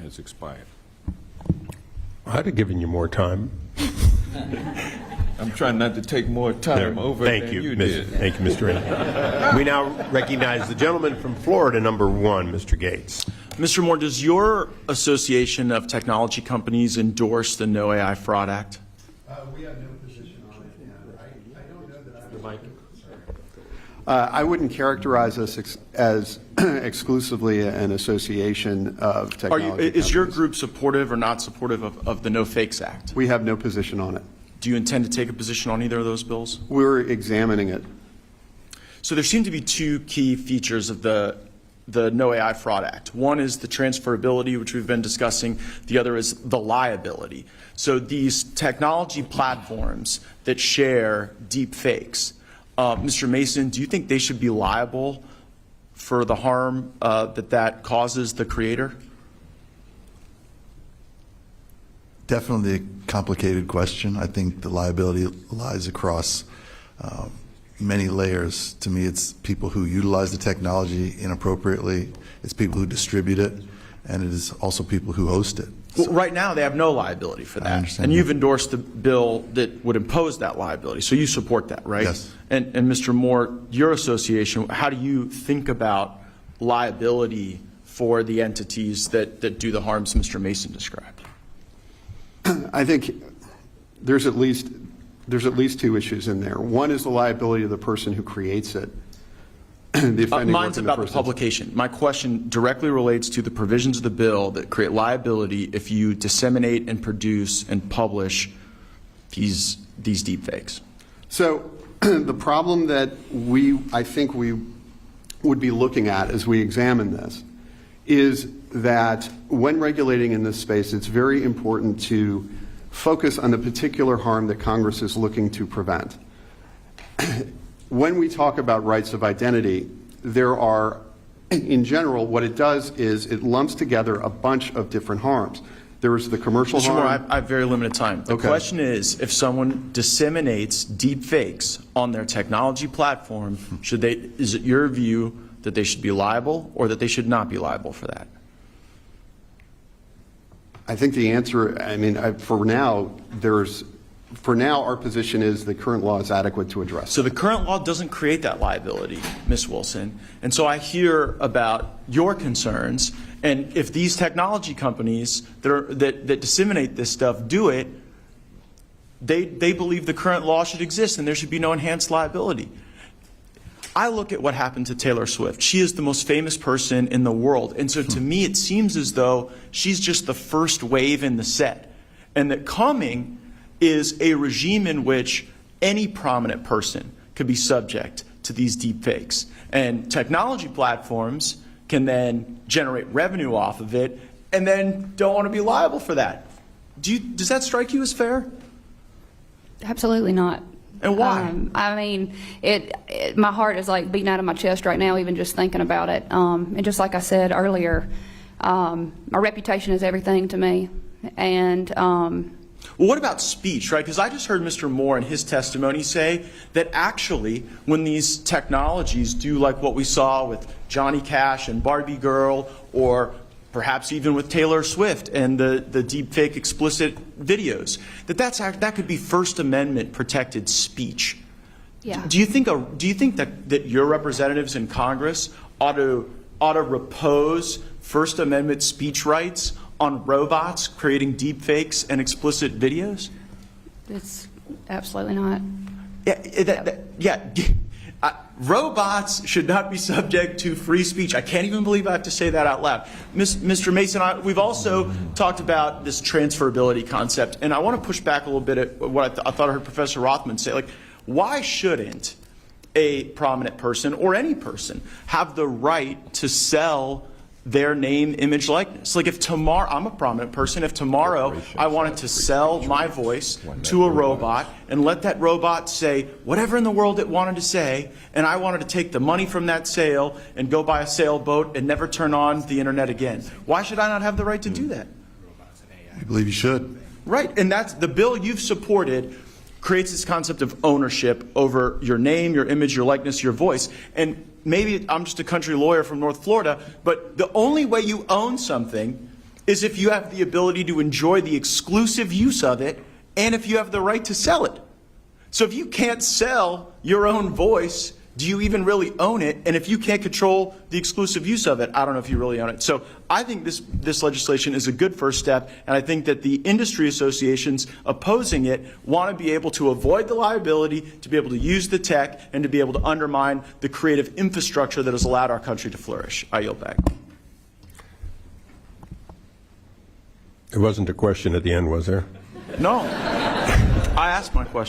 has expired. I'd have given you more time. I'm trying not to take more time over than you did. Thank you, Mr. Ennis. We now recognize the gentleman from Florida, number 1, Mr. Gaetz. Mr. Moore, does your Association of Technology Companies endorse the No AI Fraud Act? We have no position on it, and I don't know that I wouldn't characterize us as exclusively an association of technology companies. Is your group supportive or not supportive of the No Fakes Act? We have no position on it. Do you intend to take a position on either of those bills? We're examining it. So there seem to be two key features of the No AI Fraud Act. One is the transferability, which we've been discussing. The other is the liability. So these technology platforms that share deep fakes, Mr. Mason, do you think they should be liable for the harm that causes the creator? Definitely a complicated question. I think the liability lies across many layers. To me, it's people who utilize the technology inappropriately, it's people who distribute it, and it is also people who host it. Well, right now, they have no liability for that. I understand and that. you've endorsed the bill that would impose that liability. So you support that, right? Yes. And Mr. Moore, your association, how do you think about liability for the entities that do the harms Mr. Mason described? I think there's at least two issues in there. One is the liability of the person who creates it. The offending Mine's work in about the first publication. My question directly relates to the provisions of the bill that create liability if you disseminate and produce and publish these deep fakes. So the problem that I think we would be looking at as we examine this is that when regulating in this space, it's very important to focus on the particular harm that Congress is looking to prevent. When we talk about rights of identity, there are, in general, what it does is it lumps together a bunch of different harms. There is the commercial Mr. Moore, harm. I have very limited time. The question is, if someone disseminates deep fakes on their technology platform, is it your view that they should be liable or that they should not be liable for that? I think the answer, for now, our position is the current law is adequate to address. So the current law doesn't create that liability, Ms. Wilson. And so I hear about your concerns. And if these technology companies that disseminate this stuff do it, they believe the current law should exist and there should be no enhanced liability. I look at what happened to Taylor Swift. She is the most famous person in the world. And so to me, it seems as though she's just the first wave in the set. And that coming is a regime in which any prominent person could be subject to these deep fakes. And technology platforms can then generate revenue off of it and then don't want to be liable for that. Does that strike you as fair? Absolutely not. And why? My heart is like beating out of my chest right now, even just thinking about it. And just like I said earlier, my reputation is everything to me. And well, what about speech, right? Because I just heard Mr. Moore in his testimony say that actually when these technologies do like what we saw with Johnny Cash and Barbie Girl, or perhaps even with Taylor Swift and the deepfake explicit videos, that could be First Amendment protected speech. yeah. Do you think that your representatives in Congress ought to repose First Amendment speech rights on robots creating deepfakes and explicit videos? It's absolutely not. Robots should not be subject to free speech. I can't even believe I have to say that out loud. Mr. Mason, we've also talked about this transferability concept, and I want to push back a little bit at what I thought I heard Professor Rothman say. Like, why shouldn't a prominent person or any person have the right to sell their name, image, likeness? Like if tomorrow, I'm a prominent person, if tomorrow I wanted to sell my voice to a robot and let that robot say whatever in the world it wanted to say, and I wanted to take the money from that sale and go buy a sailboat and never turn on the internet again, why should I not have the right to do that? I believe you should. Right, and that's the bill you've supported creates this concept of ownership over your name, your image, your likeness, your voice. And maybe I'm just a country lawyer from North Florida, but the only way you own something is if you have the ability to enjoy the exclusive use of it and if you have the right to sell it. So if you can't sell your own voice, do you even really own it? And if you can't control the exclusive use of it, I don't know if you really own it. So I think this legislation is a good first step, and I think that the industry associations opposing it want to be able to avoid the liability, to be able to use the tech, and to be able to undermine the creative infrastructure that has allowed our country to flourish. I yield back. There wasn't a question at the end, was there? No, I asked my question.